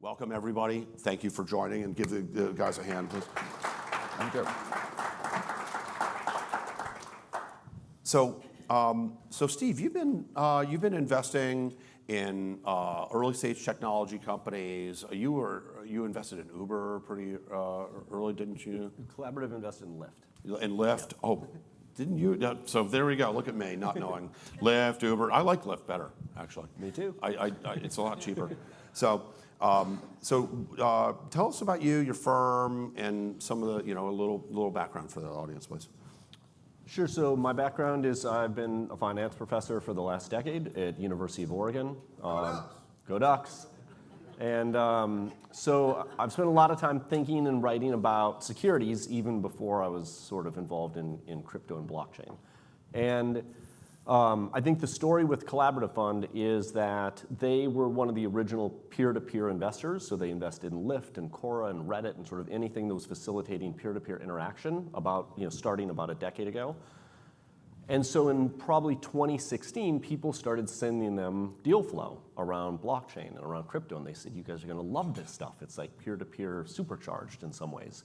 Welcome, everybody. Thank you for joining, and give the guys a hand, please. Thank you. So Steve, you've been investing in early stage technology companies. You invested in Uber pretty early, didn't you? Collaborative invested in Lyft. In Lyft. Oh, didn't you? No, so there we go. Look at me, not knowing Lyft, Uber. I like Lyft better, actually. Me too. It's a lot cheaper. So tell us about you, your firm, and some of the, a little background for the audience, please. Sure. So my background is I've been a finance professor for the last decade at University of Oregon. Go Ducks. And so I've spent a lot of time thinking and writing about securities even before I was sort of involved in crypto and blockchain. And I think the story with Collaborative Fund is that they were one of the original peer-to-peer investors. So they invested in Lyft and Quora and Reddit and sort of anything that was facilitating peer-to-peer interaction starting about a decade ago. And so in probably 2016, people started sending them deal flow around blockchain and around crypto. And they said, you guys are going to love this stuff. It's like peer-to-peer supercharged in some ways.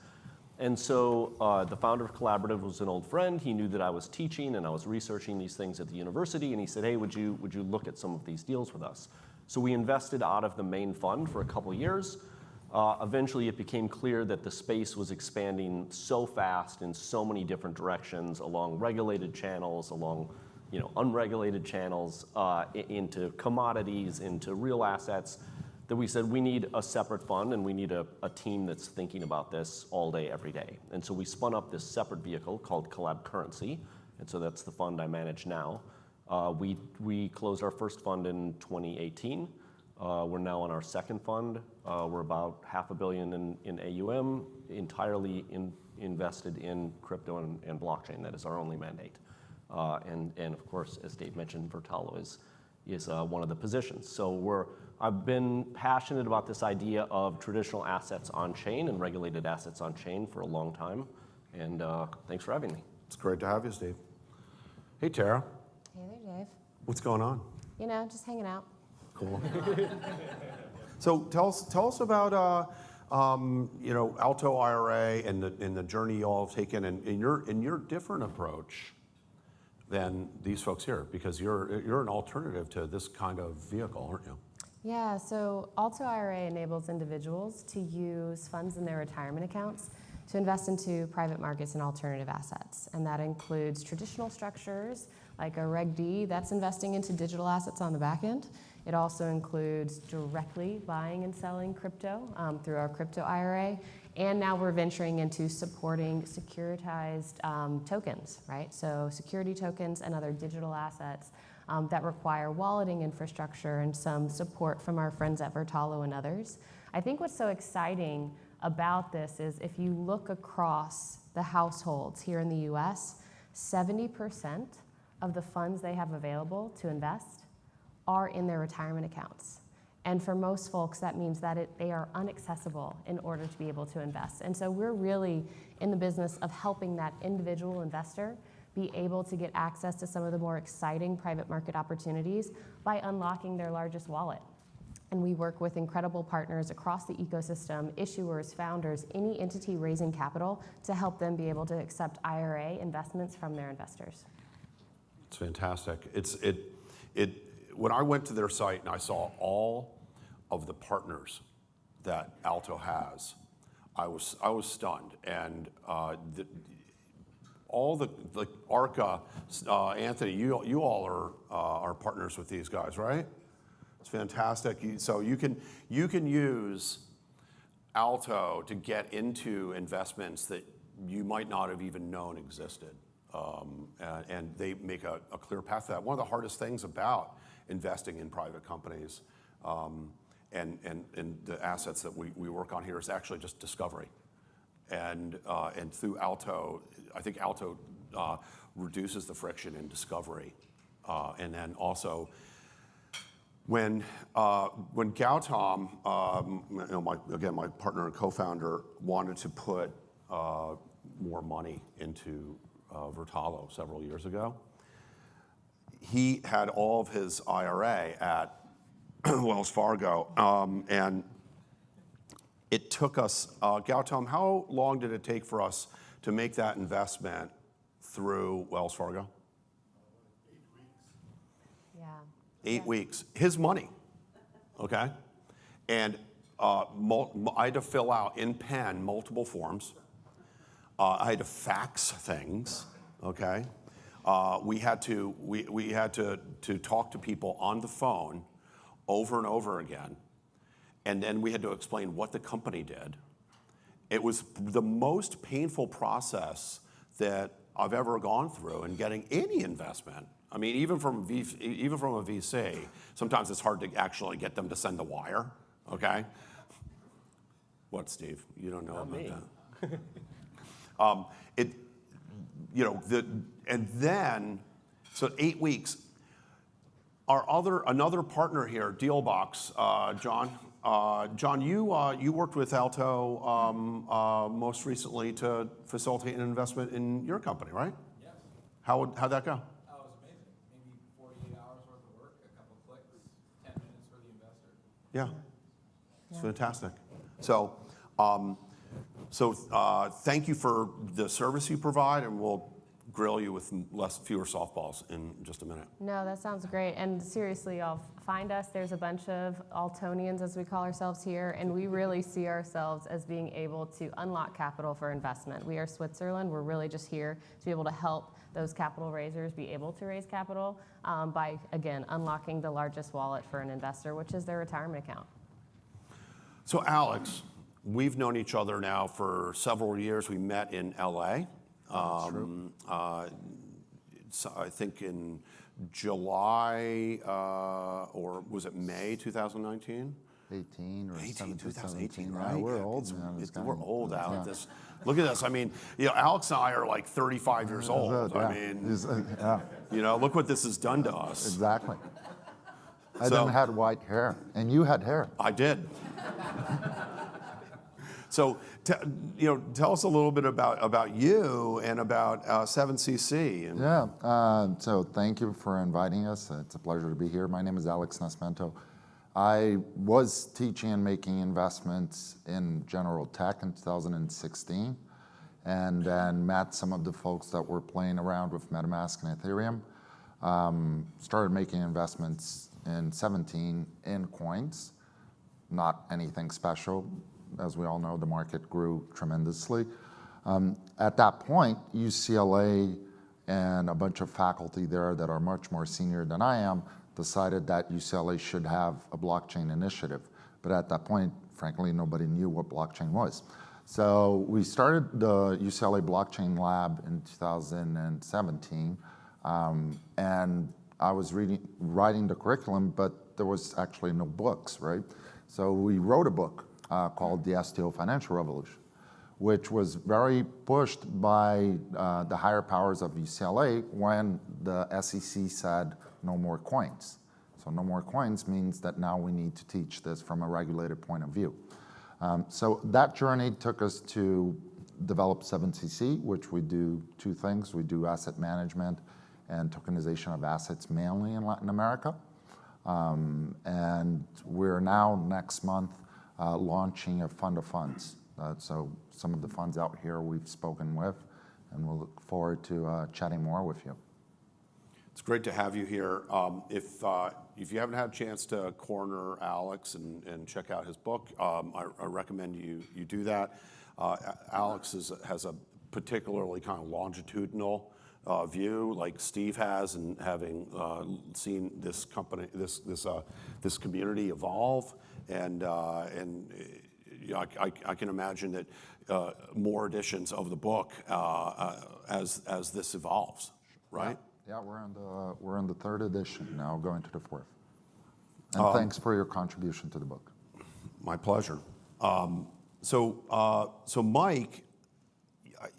And so the founder of Collaborative was an old friend. He knew that I was teaching and I was researching these things at the university. And he said, hey, would you look at some of these deals with us? So we invested out of the main fund for a couple of years. Eventually, it became clear that the space was expanding so fast in so many different directions, along regulated channels, along unregulated channels, into commodities, into real assets, that we said we need a separate fund and we need a team that's thinking about this all day, every day. And so we spun up this separate vehicle called Collab+Currency, and so that's the fund I manage now. We closed our first fund in 2018. We're now on our second fund. We're about $500 million in AUM, entirely invested in crypto and blockchain. That is our only mandate. And of course, as Dave mentioned, Vertalo is one of the positions. So I've been passionate about this idea of traditional assets on chain and regulated assets on chain for a long time. And thanks for having me. It's great to have you, Steve. Hey, Tara. Hey there, Dave. What's going on? Just hanging out. Cool. So tell us about Alto IRA and the journey you all have taken, and your different approach than these folks here, because you're an alternative to this kind of vehicle, aren't you? Yeah, so Alto IRA enables individuals to use funds in their retirement accounts to invest into private markets and alternative assets. And that includes traditional structures like a Reg D, that's investing into digital assets on the back end. It also includes directly buying and selling crypto through our crypto IRA. And now we're venturing into supporting securitized tokens, right? So security tokens and other digital assets that require walleting infrastructure and some support from our friends at Vertalo and others. I think what's so exciting about this is if you look across the households here in the US, 70% of the funds they have available to invest are in their retirement accounts. And for most folks, that means that they are inaccessible in order to be able to invest. And so we're really in the business of helping that individual investor be able to get access to some of the more exciting private market opportunities by unlocking their largest wallet. And we work with incredible partners across the ecosystem, issuers, founders, any entity raising capital to help them be able to accept IRA investments from their investors. It's fantastic. When I went to their site and I saw all of the partners that Alto has, I was stunned. And all the ARCA, Anthony, you all are partners with these guys, right? It's fantastic. So you can use Alto to get into investments that you might not have even known existed, and they make a clear path to that. One of the hardest things about investing in private companies and the assets that we work on here is actually just discovery. And through Alto, I think Alto reduces the friction in discovery. And then also, when Gautam, my partner and co-founder, wanted to put more money into Vertalo several years ago, he had all of his IRA at Wells Fargo, and took us, Gautam, how long did it take for us to make that investment through Wells Fargo? 8 weeks. Yeah. 8 weeks. His money, okay? And I had to fill out in pen multiple forms. I had to fax things, okay? We had to talk to people on the phone over and over again. And then we had to explain what the company did. It was the most painful process that I've ever gone through in getting any investment. I mean, even from a VC, sometimes it's hard to actually get them to send the wire, okay? What, Steve? You don't know Not about me. that? And then, so 8 weeks. Another partner here, Dealbox, John. John, you worked with Alto most recently to facilitate an investment in your company, right? Yes. How'd that go? That was amazing. Maybe 48 hours worth of work, a couple clicks, 10 minutes for the investor. Yeah, it's fantastic. So thank you for the service you provide, and we'll grill you with fewer softballs in just a minute. No, that sounds great. And seriously, y'all, find us. There's a bunch of Altonians, as we call ourselves here, and we really see ourselves as being able to unlock capital for investment. We are Switzerland. We're really just here to be able to help those capital raisers be able to raise capital by, again, unlocking the largest wallet for an investor, which is their retirement account. So Alex, we've known each other now for several years. We met in LA. So I think in July, or was it May 2019? 18 or 17, 2018, yeah, right? we're old. We're old out at this. Look at this. I mean, Alex and I are like 35 years old. Yeah. I mean, Yeah, look what this has done to us. exactly. I So- then had white hair, and you had hair. I did. So, tell us a little bit about you and about 7cc. And Yeah, so thank you for inviting us. It's a pleasure to be here. My name is Alex Nascimento. I was teaching and making investments in general tech in 2016, and then met some of the folks that were playing around with MetaMask and Ethereum. Started making investments in 17 in coins, not anything special. As we all know, the market grew tremendously. At that point, UCLA and a bunch of faculty there that are much more senior than I am decided that UCLA should have a blockchain initiative. But at that point, frankly, nobody knew what blockchain was. So we started the UCLA Blockchain Lab in 2017, and I was writing the curriculum, but there was actually no books, right? So we wrote a book called The STO Financial Revolution, which was very pushed by the higher powers of UCLA when the SEC said no more coins. So no more coins means that now we need to teach this from a regulated point of view. So that journey took us to develop 7cc, which we do two things. We do asset management and tokenization of assets mainly in Latin America. And we're now next month launching a fund of funds. So some of the funds out here we've spoken with, and we'll look forward to chatting more with you. it's great to have you here. If you haven't had a chance to corner Alex and check out his book, I recommend you do that. Alex has a particularly kind of longitudinal view, like Steve has, and having seen this company, this community evolve, and I can imagine that more editions of the book as this evolves, right? Yeah, we're in the third edition now, going to the fourth. And thanks for your contribution to the book. My pleasure. So Mike,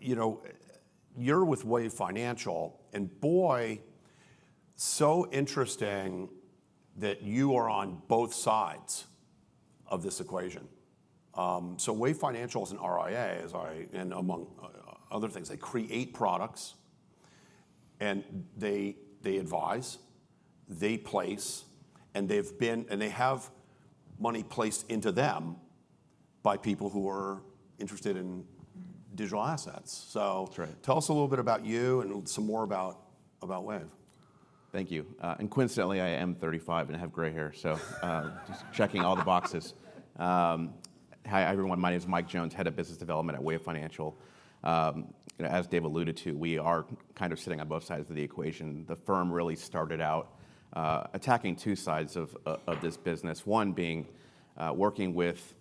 you're with Wave Financial, and boy, so interesting that you are on both sides of this equation. So Wave Financial is an RIA, and among other things, they create products, and they advise, they place, and they have money placed into them by people who are interested in digital assets. So That's right. tell us a little bit about you and some more about Wave. Thank you. And coincidentally, I am 35 and have gray hair, so just checking all the boxes. Hi, everyone. My name is Mike Jones, Head of Business Development at Wave Financial. As Dave alluded to, we are kind of sitting on both sides of the equation. The firm really started out attacking two sides of this business. One being working with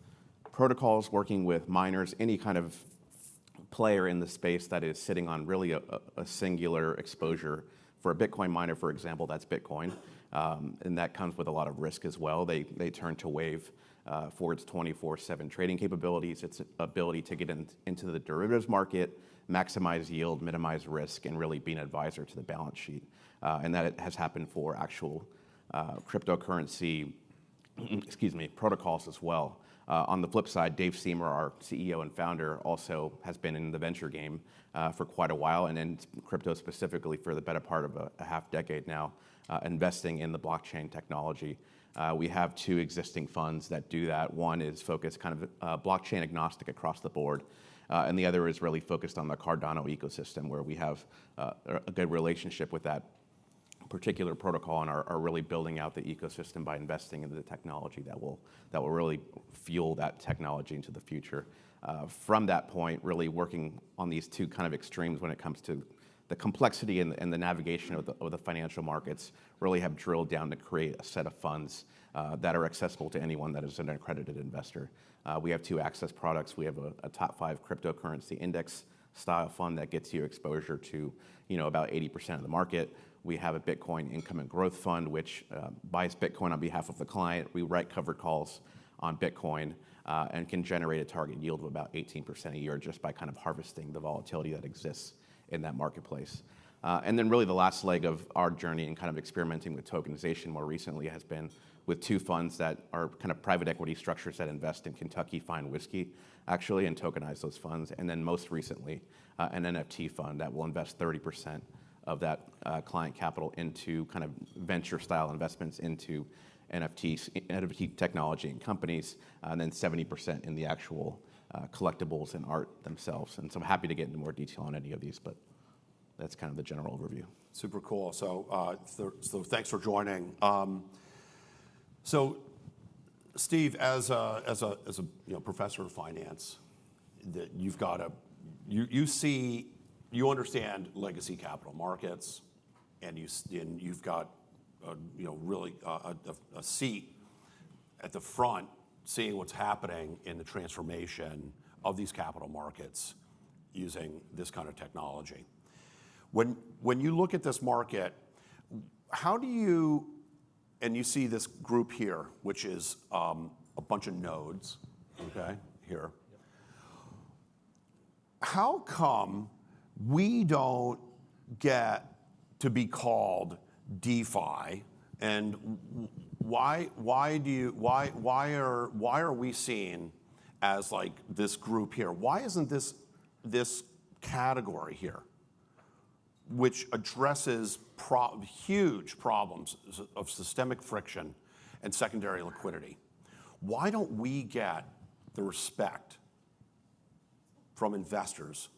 protocols, working with miners, any kind of player in the space that is sitting on really a singular exposure. For a Bitcoin miner, for example, that's Bitcoin, and that comes with a lot of risk as well. They turn to Wave for its 24/7 trading capabilities, its ability to get into the derivatives market, maximize yield, minimize risk, and really be an advisor to the balance sheet. And that has happened for actual cryptocurrency, protocols as well. On the flip side, Dave Seymour, our CEO and founder, also has been in the venture game for quite a while, and in crypto specifically for the better part of a half decade now, investing in the blockchain technology. We have two existing funds that do that. One is focused kind of blockchain agnostic across the board, and the other is really focused on the Cardano ecosystem, where we have a good relationship with that particular protocol and are really building out the ecosystem by investing in the technology that will really fuel that technology into the future. From that point, really working on these two kind of extremes when it comes to the complexity and the navigation of the financial markets, really have drilled down to create a set of funds that are accessible to anyone that is an accredited investor. We have two access products. We have a top 5 cryptocurrency index style fund that gets you exposure to about 80% of the market. We have a Bitcoin income and growth fund, which buys Bitcoin on behalf of the client. We write covered calls on Bitcoin and can generate a target yield of about 18% a year just by kind of harvesting the volatility that exists in that marketplace. And then really the last leg of our journey and kind of experimenting with tokenization more recently has been with two funds that are kind of private equity structures that invest in Kentucky Fine Whiskey, actually, and tokenize those funds. And then most recently, an NFT fund that will invest 30% of that client capital into kind of venture-style investments into NFT technology and companies, and then 70% in the actual collectibles and art themselves. And so I'm happy to get into more detail on any of these, but that's kind of the general overview. Super cool. So thanks for joining. So Steve, as a professor of finance, that you've got you understand legacy capital markets, and you've got really a seat at the front, seeing what's happening in the transformation of these capital markets using this kind of technology. When you look at this market, how do you, and you see this group here, which is a bunch of nodes, okay, here. How come we don't get to be called DeFi, and why are we seen as like this group here? Why isn't this category here, which addresses huge problems of systemic friction and secondary liquidity? Why don't we get the respect from investors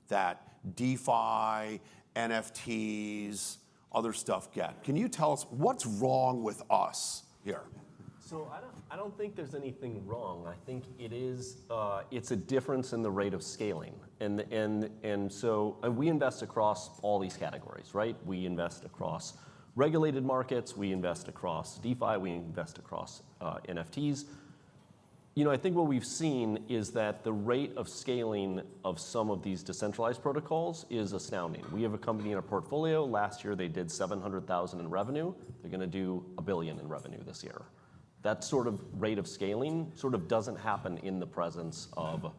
that DeFi, NFTs, other stuff get? Can you tell us what's wrong with us here? So I don't think there's anything wrong. I think it is it's a difference in the rate of scaling, and so we invest across all these categories, right? We invest across regulated markets, we invest across DeFi, we invest across NFTs. I think what we've seen is that the rate of scaling of some of these decentralized protocols is astounding. We have a company in our portfolio. Last year they did $700,000 in revenue. They're going to do $1 billion in revenue this year. That sort of rate of scaling sort of doesn't happen in the presence of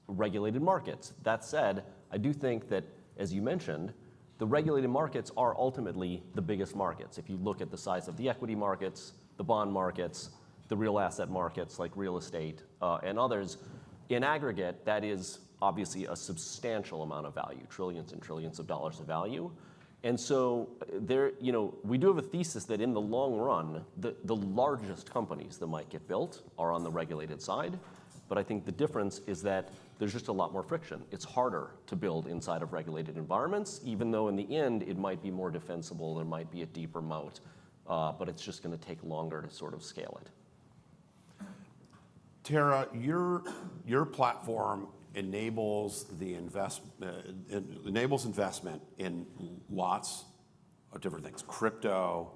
regulated markets. That said, I do think that, as you mentioned, the regulated markets are ultimately the biggest markets. If you look at the size of the equity markets, the bond markets, the real asset markets like real estate and others, in aggregate, that is obviously a substantial amount of value, trillions and trillions of dollars of value. And so there, we do have a thesis that in the long run, the largest companies that might get built are on the regulated side. But I think the difference is that there's just a lot more friction. It's harder to build inside of regulated environments, even though in the end it might be more defensible, there might be a deeper moat, but it's just going to take longer to sort of scale it. Tara, your platform enables investment in lots of different things, crypto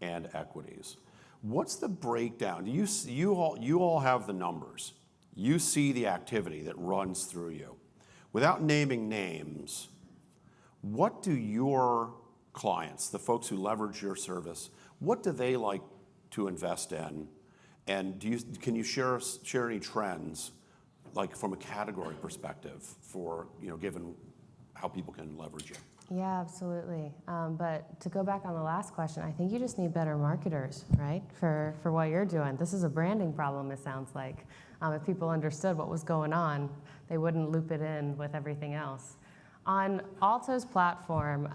and equities. What's the breakdown? You all have the numbers. You see the activity that runs through you. Without naming names, what do your clients, the folks who leverage your service, what do they like to invest in? And can you share any trends, like from a category perspective, for given how people can leverage you? Yeah, absolutely. But to go back on the last question, I think you just need better marketers, right, for what you're doing. This is a branding problem, it sounds like. If people understood what was going on, they wouldn't loop it in with everything else. On Alto's platform,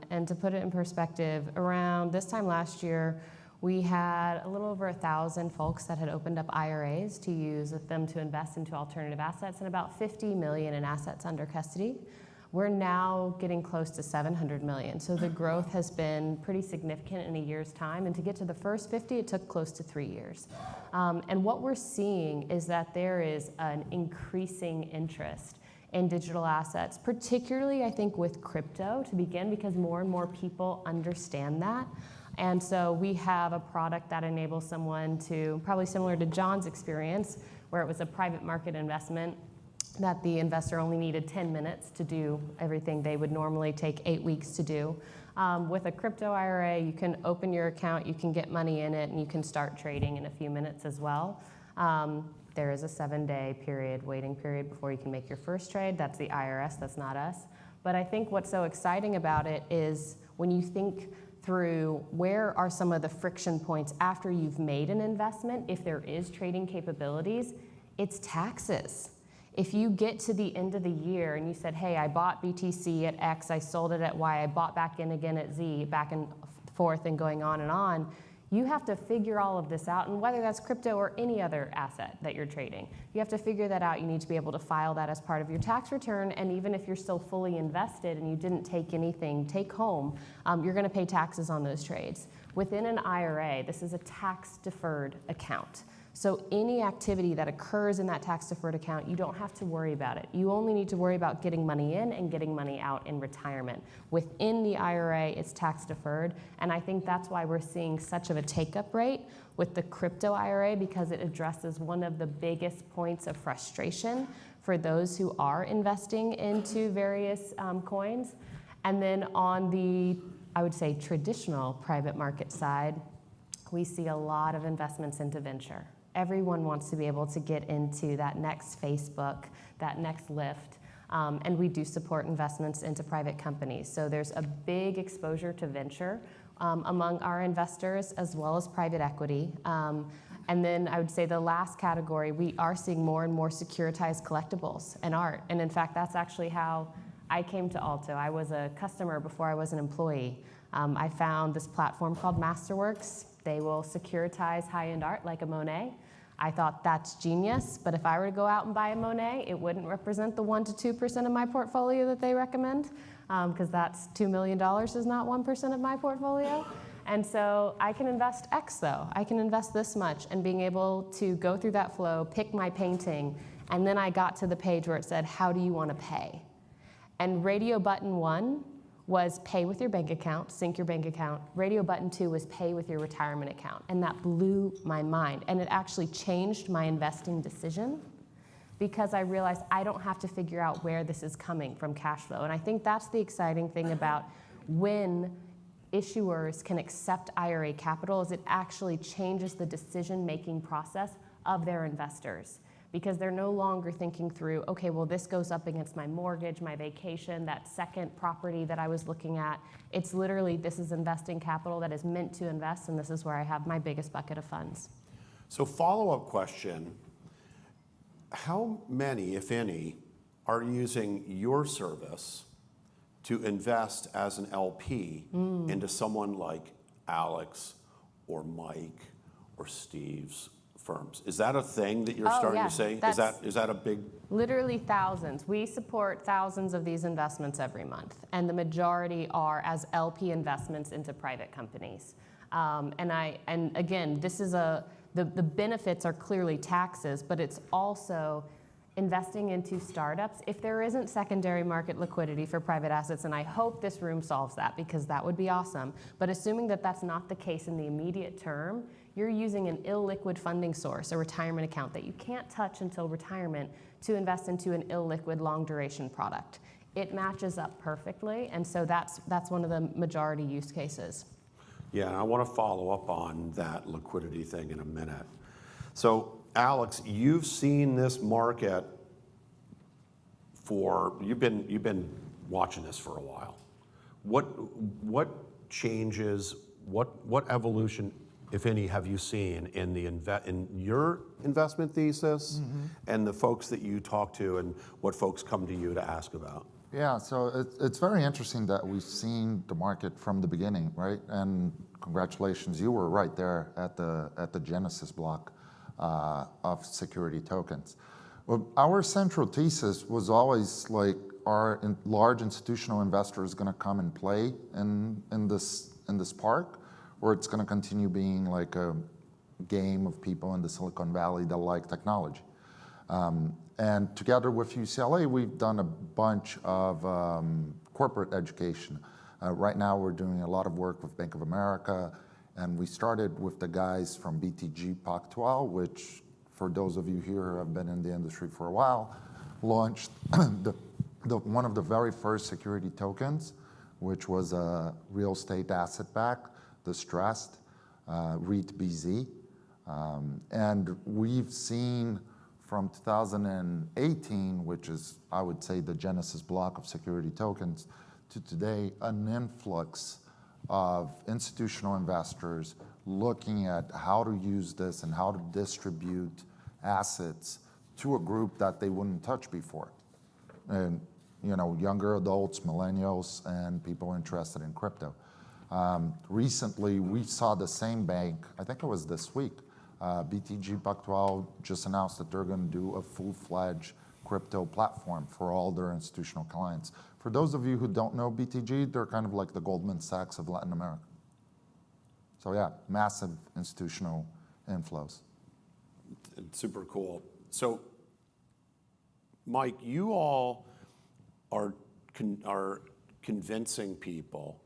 and to put it in perspective, around this time last year, we had a little over 1,000 folks that had opened up IRAs to use with them to invest into alternative assets, and about 50 million in assets under custody. We're now getting close to 700 million. So the growth has been pretty significant in a year's time. And to get to the first 50, it took close to 3 years. And what we're seeing is that there is an increasing interest in digital assets, particularly, I think, with crypto to begin, because more and more people understand that. And so we have a product that enables someone to, probably similar to John's experience, where it was a private market investment, that the investor only needed 10 minutes to do everything they would normally take 8 weeks to do. With a crypto IRA, you can open your account, you can get money in it, and you can start trading in a few minutes as well. There is a 7-day waiting period before you can make your first trade. That's the IRS, that's not us. But I think what's so exciting about it is when you think through where are some of the friction points after you've made an investment, if there is trading capabilities, it's taxes. If you get to the end of the year and you said, hey, I bought BTC at X, I sold it at Y, I bought back in again at Z, back and forth and going on, you have to figure all of this out, and whether that's crypto or any other asset that you're trading, you have to figure that out. You need to be able to file that as part of your tax return, and even if you're still fully invested and you didn't take anything take home, you're gonna pay taxes on those trades. Within an IRA, this is a tax-deferred account. So any activity that occurs in that tax-deferred account, you don't have to worry about it. You only need to worry about getting money in and getting money out in retirement. Within the IRA, it's tax-deferred, and I think that's why we're seeing such of a take-up rate with the crypto IRA, because it addresses one of the biggest points of frustration for those who are investing into various coins. And then on the, I would say, traditional private market side, we see a lot of investments into venture. Everyone wants to be able to get into that next Facebook, that next Lyft, and we do support investments into private companies. So there's a big exposure to venture among our investors, as well as private equity. And then I would say the last category, we are seeing more and more securitized collectibles and art. And in fact, that's actually how I came to Alto. I was a customer before I was an employee. I found this platform called Masterworks. They will securitize high-end art like a Monet. I thought that's genius, but if I were to go out and buy a Monet, it wouldn't represent the 1% to 2% of my portfolio that they recommend, because that's $2 million is not 1% of my portfolio. And so I can invest X though. I can invest this much, and being able to go through that flow, pick my painting, and then I got to the page where it said, how do you want to pay? And radio button 1 was pay with your bank account, sync your bank account. Radio button 2 was pay with your retirement account. And that blew my mind. And it actually changed my investing decision, because I realized I don't have to figure out where this is coming from cash flow. And I think that's the exciting thing about when issuers can accept IRA capital, is it actually changes the decision-making process of their investors. Because they're no longer thinking through, okay, well, this goes up against my mortgage, my vacation, that second property that I was looking at. It's literally, this is investing capital that is meant to invest, and this is where I have my biggest bucket of funds. So follow-up question, how many, if any, are using your service to invest as an LP into someone like Alex or Mike or Steve's firms? Is that a thing that you're starting yeah, to say? Is that a big? Literally thousands. We support thousands of these investments every month, and the majority are as LP investments into private companies. And again, this is the benefits are clearly taxes, but it's also investing into startups. If there isn't secondary market liquidity for private assets, and I hope this room solves that because that would be awesome, but assuming that that's not the case in the immediate term, you're using an illiquid funding source, a retirement account that you can't touch until retirement, to invest into an illiquid long duration product. It matches up perfectly, and so that's one of the majority use cases. Yeah, and I want to follow up on that liquidity thing in a minute. So, Alex, you've seen this market you've been watching this for a while. What changes, what evolution, if any, have you seen in in your investment thesis and the folks that you talk to and what folks come to you to ask about? Yeah, so it's very interesting that we've seen the market from the beginning, right? And congratulations, you were right there at the Genesis block of security tokens. Well, our central thesis was always like, are large institutional investors going to come and play in this park, or it's going to continue being like a game of people in the Silicon Valley that like technology? And together with UCLA, we've done a bunch of corporate education. Right now, we're doing a lot of work with Bank of America, and we started with the guys from BTG Pactual, which, for those of you here who have been in the industry for a while, launched one of the very first security tokens, which was a real estate asset-backed, distressed, REIT BZ. And we've seen from 2018, which is, I would say, the Genesis block of security tokens, to today, an influx of institutional investors looking at how to use this and how to distribute assets to a group that they wouldn't touch before. And, you know, younger adults, millennials, and people interested in crypto. Recently, we saw the same bank, I think it was this week, BTG Pactual just announced that they're going to do a full-fledged crypto platform for all their institutional clients. For those of you who don't know BTG, they're kind of like the Goldman Sachs of Latin America. So yeah, massive institutional inflows. Super cool. So, Mike, you all are convincing people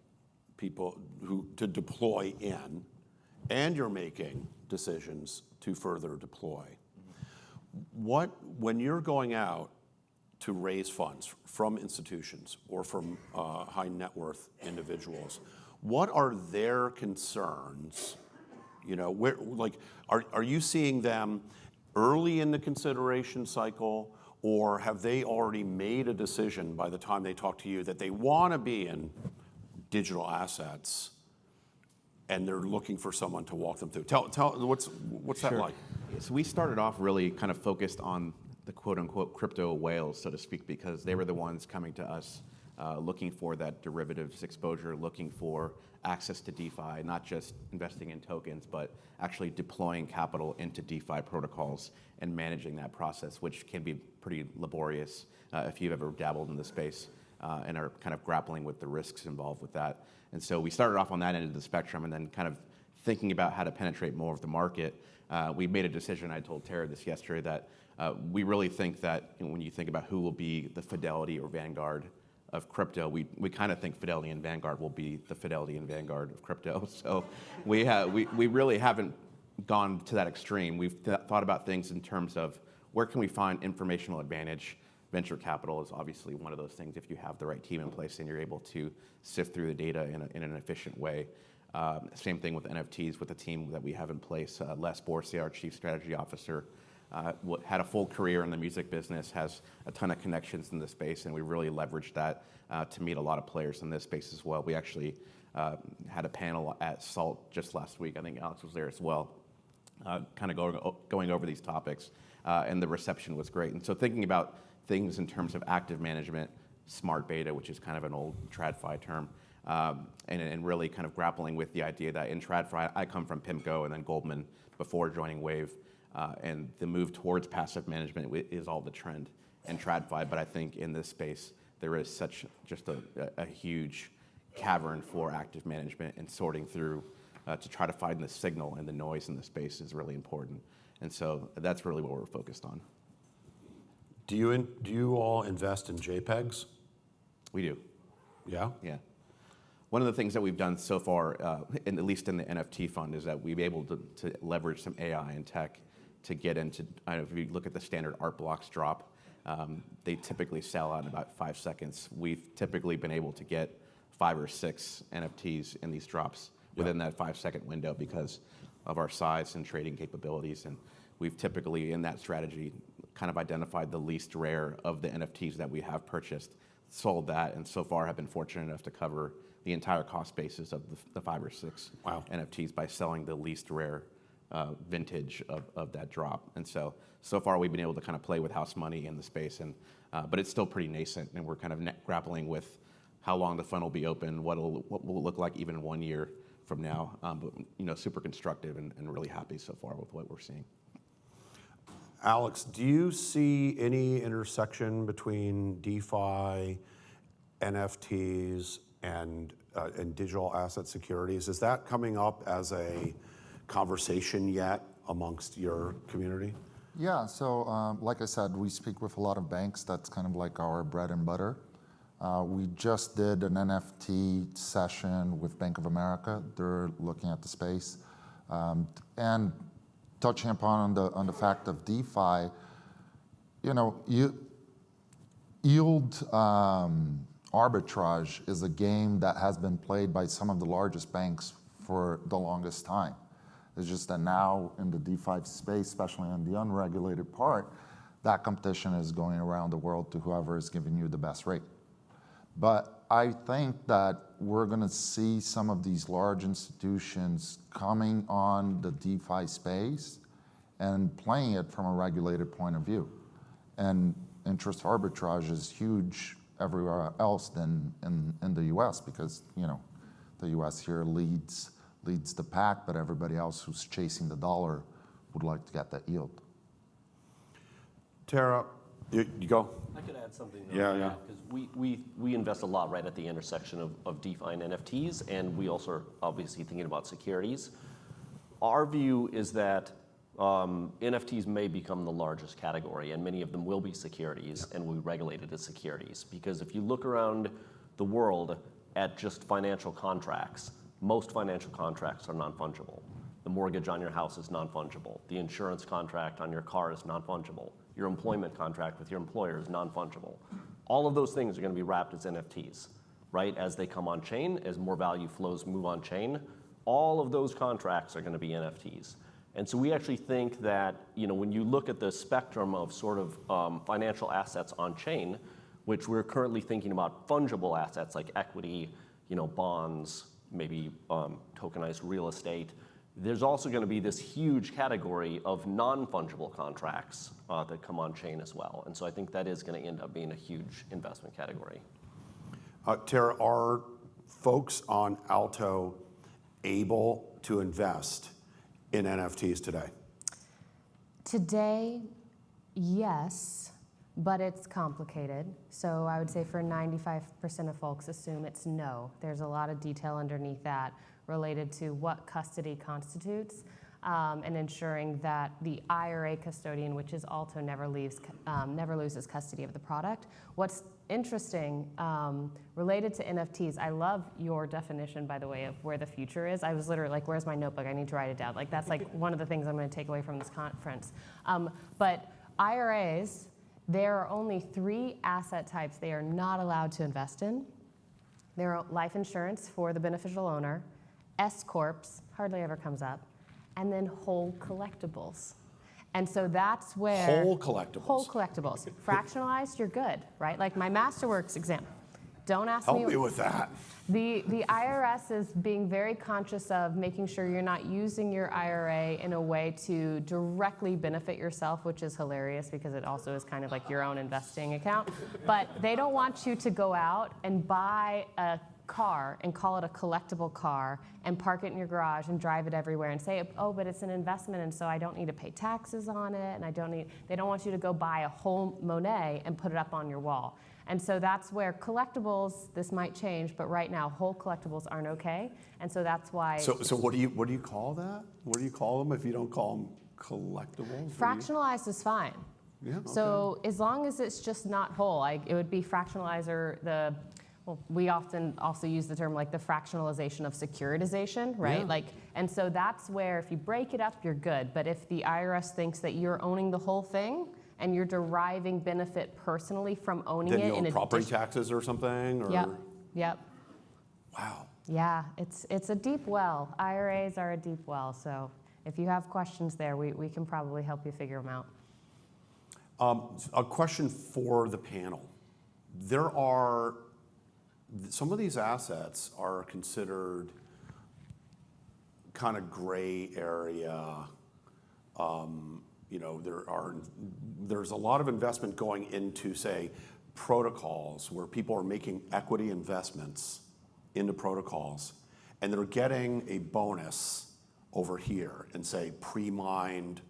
who to deploy in, and you're making decisions to further deploy. When you're going out to raise funds from institutions or from high net worth individuals, what are their concerns? You know, are you seeing them early in the consideration cycle, or have they already made a decision by the time they talk to you that they want to be in digital assets, and they're looking for someone to walk them through? Tell what's that like? So we started off really kind of focused on the quote-unquote crypto whales, so to speak, because they were the ones coming to us looking for that derivatives exposure, looking for access to DeFi, not just investing in tokens, but actually deploying capital into DeFi protocols and managing that process, which can be pretty laborious if you've ever dabbled in the space and are kind of grappling with the risks involved with that. And so we started off on that end of the spectrum, and then kind of thinking about how to penetrate more of the market. We made a decision, I told Tara this yesterday, that we really think that when you think about who will be the Fidelity or Vanguard of crypto, we kind of think Fidelity and Vanguard will be the Fidelity and Vanguard of crypto. So we really haven't gone to that extreme. We've thought about things in terms of where can we find informational advantage. Venture capital is obviously one of those things. If you have the right team in place and you're able to sift through the data in an efficient way. Same thing with NFTs with the team that we have in place. Les Borsi, our Chief Strategy Officer, had a full career in the music business, has a ton of connections in the space, and we really leveraged that to meet a lot of players in this space as well. We actually had a panel at SALT just last week. I think Alex was there as well, kind of going over these topics, and the reception was great. And so thinking about things in terms of active management, smart beta, which is kind of an old TradFi term, and really kind of grappling with the idea that in TradFi, I come from PIMCO and then Goldman before joining Wave, and the move towards passive management is all the trend in TradFi, but I think in this space, there is such just a huge cavern for active management, and sorting through to try to find the signal and the noise in the space is really important. And so that's really what we're focused on. Do you all invest in JPEGs? We do. Yeah? Yeah. One of the things that we've done so far, at least in the NFT fund, is that we've been able to leverage some AI and tech to get into, if you look at the standard art blocks drop, they typically sell out in about 5 seconds. We've typically been able to get 5 or 6 NFTs in these drops within that 5-second window because of our size and trading capabilities. And we've typically, in that strategy, kind of identified the least rare of the NFTs that we have purchased, sold that, and so far have been fortunate enough to cover the entire cost basis of the 5 or 6 NFTs by selling the least rare vintage of that drop. And so far we've been able to kind of play with house money in the space, and but it's still pretty nascent, and we're kind of grappling with how long the fund will be open, what will it look like even 1 year from now. But super constructive and really happy so far with what we're seeing. Alex, do you see any intersection between DeFi, NFTs, and digital asset securities? Is that coming up as a conversation yet amongst your community? Yeah, so like I said, we speak with a lot of banks. That's kind of like our bread and butter. We just did an NFT session with Bank of America. They're looking at the space. And touching upon on the fact of DeFi, yield arbitrage is a game that has been played by some of the largest banks for the longest time. It's just that now in the DeFi space, especially on the unregulated part, that competition is going around the world to whoever is giving you the best rate. But I think that we're going to see some of these large institutions coming on the DeFi space and playing it from a regulated point of view. And interest arbitrage is huge everywhere else than in the US, because the US here leads the pack, but everybody else who's chasing the dollar would like to get that yield. Tara, you go. I could add something. Yeah. Because we invest a lot right at the intersection of DeFi and NFTs, and we also are obviously thinking about securities. Our view is that NFTs may become the largest category, and many of them will be securities, and will be regulated as securities. Because if you look around the world at just financial contracts, most financial contracts are non-fungible. The mortgage on your house is non-fungible. The insurance contract on your car is non-fungible. Your employment contract with your employer is non-fungible. All of those things are going to be wrapped as NFTs, right? As they come on chain, as more value flows move on chain, all of those contracts are going to be NFTs. And so we actually think that when you look at the spectrum of sort of financial assets on chain, which we're currently thinking about fungible assets like equity, bonds, maybe tokenized real estate, there's also going to be this huge category of non-fungible contracts that come on chain as well. And so I think that is going to end up being a huge investment category. Tara, are folks on Alto able to invest in NFTs today? Today, yes, but it's complicated. So I would say for 95% of folks, assume it's no. There's a lot of detail underneath that related to what custody constitutes, and ensuring that the IRA custodian, which is Alto, never loses custody of the product. What's interesting related to NFTs, I love your definition, by the way, of where the future is. I was literally like, where's my notebook? I need to write it down. Like, that's like one of the things I'm going to take away from this conference. But IRAs, there are only 3 asset types they are not allowed to invest in. There are life insurance for the beneficial owner, S-corps, hardly ever comes up, and then whole collectibles. And so that's where... Whole collectibles. Whole collectibles. Fractionalized, you're good, right? Like my Masterworks exam, don't ask Help me with that. The IRS is being very conscious of making sure you're not using your IRA in a way to directly benefit yourself, which is hilarious because it also is kind of like your own investing account. But they don't want you to go out and buy a car and call it a collectible car and park it in your garage and drive it everywhere and say, oh, but it's an investment and so I don't need to pay taxes on it and they don't want you to go buy a whole Monet and put it up on your wall. And so that's where collectibles, this might change, but right now whole collectibles aren't okay. And so that's why. So what do you call that? What do you call them if you don't call them collectibles? Fractionalized is fine. Yeah, okay. So as long as it's just not whole, it would be fractionalized or we often also use the term like the fractionalization of securitization, right? Yeah. And so that's where if you break it up, you're good. But if the IRS thinks that you're owning the whole thing and you're deriving benefit personally from owning Then it you in owe property taxes or something? Or? Yep. Wow. Yeah, it's a deep well. IRAs are a deep well. So if you have questions there, we can probably help you figure them out. A question for the panel. Some of these assets are considered kind of gray area. There's a lot of investment going into, say, protocols where people are making equity investments into protocols, and they're getting a bonus over here in, say, pre-mined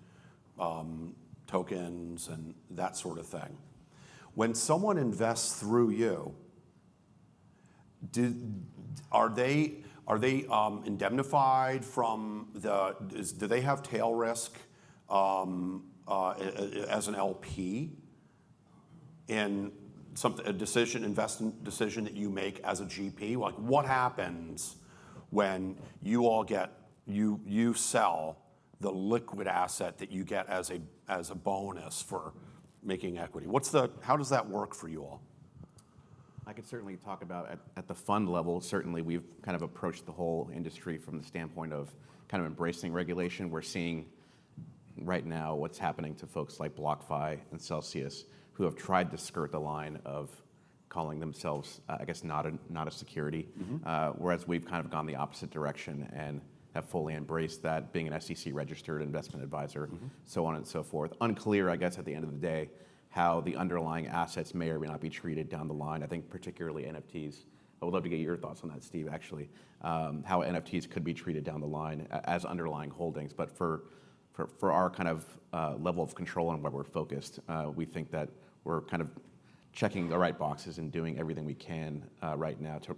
tokens and that sort of thing. When someone invests through you, are they indemnified from do they have tail risk as an LP in investment decision that you make as a GP? Like, what happens when you all you sell the liquid asset that you get as a bonus for making equity? How does that work for you all? I could certainly talk about at the fund level. Certainly, we've kind of approached the whole industry from the standpoint of kind of embracing regulation. We're seeing right now what's happening to folks like BlockFi and Celsius, who have tried to skirt the line of calling themselves, I guess, not a security, whereas we've kind of gone the opposite direction and have fully embraced that, being an SEC-registered investment advisor, so on and so forth. Unclear, I guess, at the end of the day, how the underlying assets may or may not be treated down the line. I think particularly NFTs. I would love to get your thoughts on that, Steve, actually, how NFTs could be treated down the line as underlying holdings. But for our kind of level of control and where we're focused, we think that we're kind of checking the right boxes and doing everything we can right now to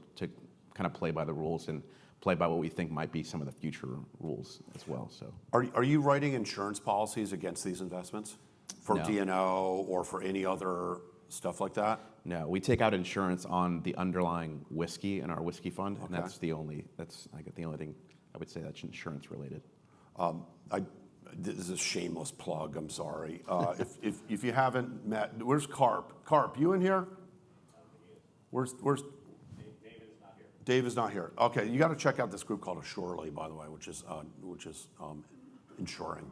kind of play by the rules and play by what we think might be some of the future rules as well. So, are you writing insurance policies against these investments? For No. D&O or for any other stuff like that? No, we take out insurance on the underlying whiskey in our whiskey fund, and Okay. that's the only thing I would say that's insurance related. This is a shameless plug, I'm sorry. If you haven't met, where's Carp? Carp, you in here? Where's Dave is not here. Dave is not here. Okay, you got to check out this group called Assuredly, by the way, which is insuring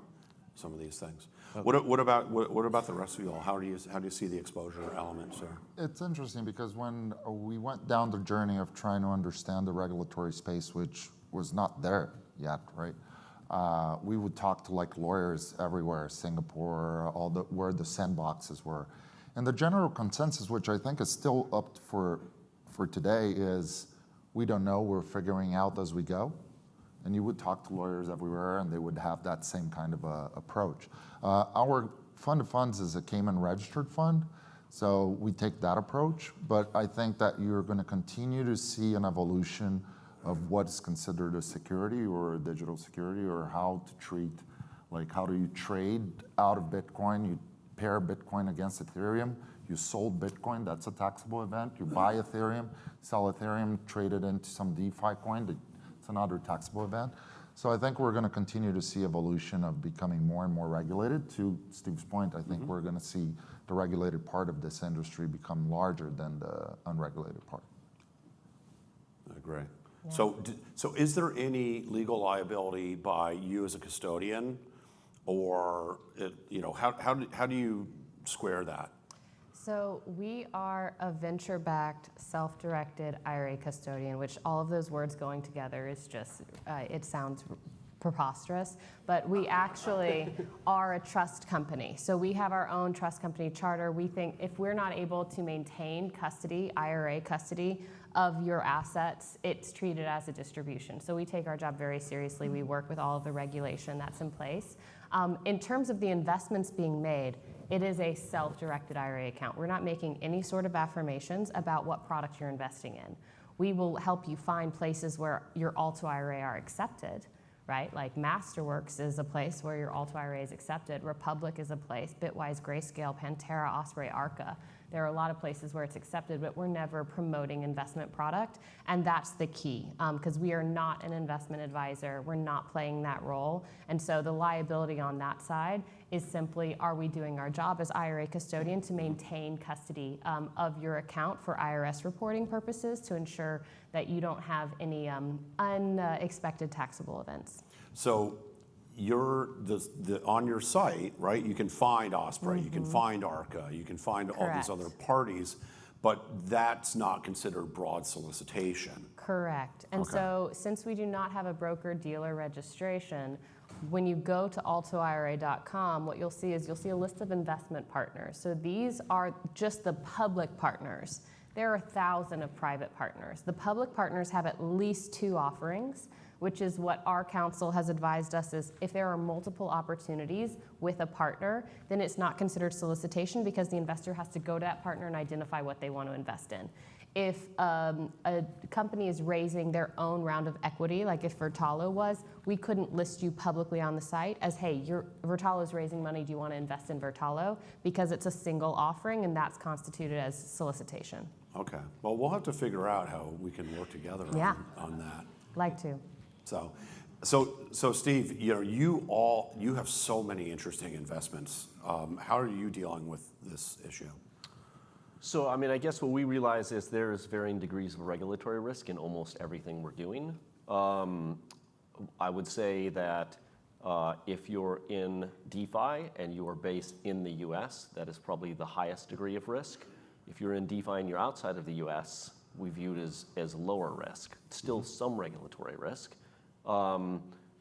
some of these things. Okay. What about the rest of you all? How do you see the exposure elements there? It's interesting because when we went down the journey of trying to understand the regulatory space, which was not there yet, right? We would talk to like lawyers everywhere, Singapore, where the sandboxes were. And the general consensus, which I think is still up for today, is we don't know, we're figuring out as we go. And you would talk to lawyers everywhere and they would have that same kind of approach. Our fund of funds is a Cayman registered fund, so we take that approach. But I think that you're going to continue to see an evolution of what is considered a security or a digital security, or how to treat, like how do you trade out of Bitcoin? You pair Bitcoin against Ethereum. You sold Bitcoin, that's a taxable event. You buy Ethereum, sell Ethereum, trade it into some DeFi coin, it's another taxable event. So I think we're going to continue to see evolution of becoming more and more regulated. To Steve's point, I think we're going to see the regulated part of this industry become larger than the unregulated part. I agree. Yeah. So is there any legal liability by you as a custodian, or how do you square that? So we are a venture-backed, self-directed IRA custodian, which all of those words going together is just, it sounds preposterous, but we actually are a trust company. So we have our own trust company charter. We think if we're not able to maintain custody, IRA custody of your assets, it's treated as a distribution. So we take our job very seriously. We work with all of the regulation that's in place. In terms of the investments being made, it is a self-directed IRA account. We're not making any sort of affirmations about what product you're investing in. We will help you find places where your Alto IRA are accepted, right? Like Masterworks is a place where your Alto IRA is accepted. Republic is a place. Bitwise, Grayscale, Pantera, Osprey, Arca. There are a lot of places where it's accepted, but we're never promoting investment product, and that's the key, because we are not an investment advisor. We're not playing that role, and so the liability on that side is simply, are we doing our job as IRA custodian to maintain custody of your account for IRS reporting purposes to ensure that you don't have any unexpected taxable events. So you're on your site, right? You can find Osprey, you can find Arca, you can find all these other parties, but that's not considered broad solicitation. Correct. And so since we do not have a broker-dealer registration, when you go to altoira.com, what you'll see is you'll see a list of investment partners. So these are just the public partners. There are 1,000 of private partners. The public partners have at least 2 offerings, which is what our counsel has advised us is if there are multiple opportunities with a partner, then it's not considered solicitation because the investor has to go to that partner and identify what they want to invest in. If a company is raising their own round of equity, like if Vertalo was, we couldn't list you publicly on the site as, hey, Vertalo is raising money, do you want to invest in Vertalo? Because it's a single offering and that's constituted as solicitation. Okay, well, we'll have to figure out how we can work together on that. Like to. So Steve, you have so many interesting investments. How are you dealing with this issue? So, I mean, I guess what we realize is there's varying degrees of regulatory risk in almost everything we're doing. I would say that if you're in DeFi and you are based in the US, that is probably the highest degree of risk. If you're in DeFi and you're outside of the US, we view it as lower risk. Still some regulatory risk.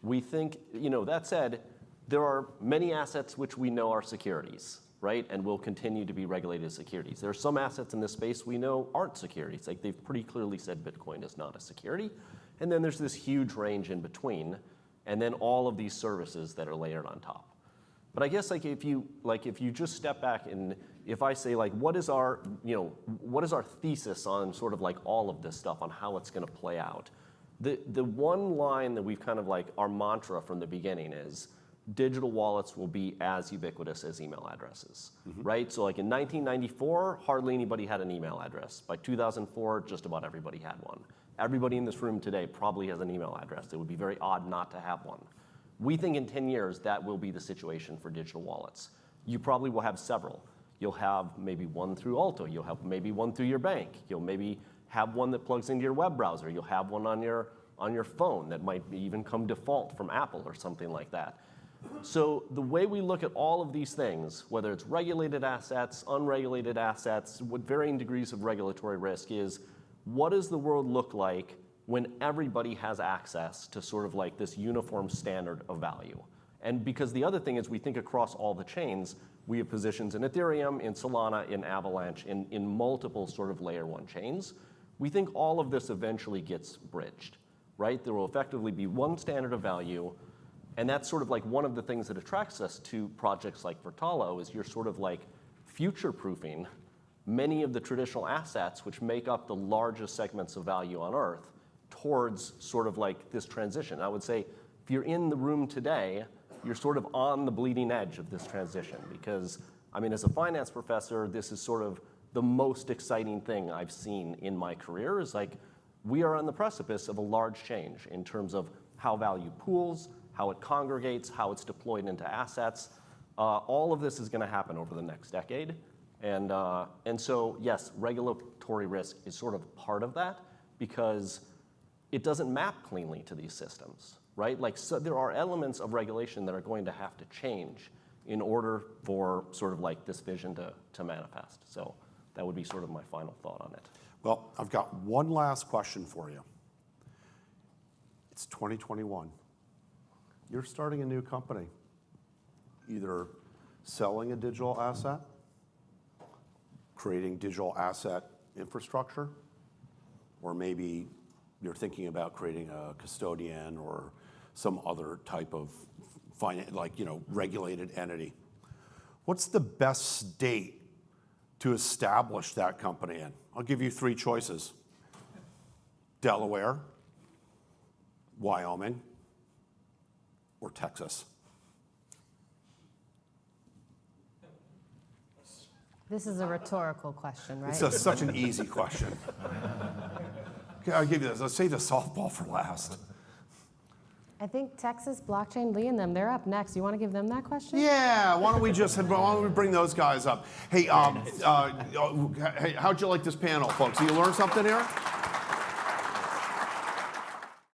We think, that said, there are many assets which we know are securities, right? And will continue to be regulated as securities. There are some assets in this space we know aren't securities. Like they've pretty clearly said Bitcoin is not a security. And then there's this huge range in between, and then all of these services that are layered on top. But I guess if you just step back and if I say what is our thesis on sort of all of this stuff on how it's going to play out, the one line that we've kind of our mantra from the beginning is digital wallets will be as ubiquitous as email addresses, right? So in 1994, hardly anybody had an email address. By 2004, just about everybody had one. Everybody in this room today probably has an email address. It would be very odd not to have one. We think in 10 years, that will be the situation for digital wallets. You probably will have several. You'll have maybe one through Alto. You'll have maybe one through your bank. You'll maybe have one that plugs into your web browser. You'll have one on your phone that might even come default from Apple or something like that. So the way we look at all of these things, whether it's regulated assets, unregulated assets, with varying degrees of regulatory risk, is what does the world look like when everybody has access to sort of this uniform standard of value? And because the other thing is we think across all the chains, we have positions in Ethereum, in Solana, in Avalanche, in multiple sort of layer 1 chains. We think all of this eventually gets bridged, right? There will effectively be one standard of value. And that's sort of one of the things that attracts us to projects like Vertalo is you're sort of future-proofing many of the traditional assets which make up the largest segments of value on Earth towards sort of this transition. I would say if you're in the room today, you're sort of on the bleeding edge of this transition because, I mean, as a finance professor, this is sort of the most exciting thing I've seen in my career is we are on the precipice of a large change in terms of how value pools, how it congregates, how it's deployed into assets. All of this is going to happen over the next decade. And so, yes, regulatory risk is sort of part of that because it doesn't map cleanly to these systems, right? So there are elements of regulation that are going to have to change in order for sort of like this vision to manifest. So that would be sort of my final thought on it. Well, I've got one last question for you. It's 2021. You're starting a new company, either selling a digital asset, creating digital asset infrastructure, or maybe you're thinking about creating a custodian or some other type of regulated entity. What's the best state to establish that company in? I'll give you 3 choices: Delaware, Wyoming, or Texas. This is a rhetorical question, right? It's such an easy question. Okay, I'll give you this. Let's save the softball for last. I think Texas, Blockchain, Lee and them, they're up next. You want to give them that question? Yeah, why don't we bring those guys up? Hey, hey, how'd you like this panel, folks? Did you learn something here?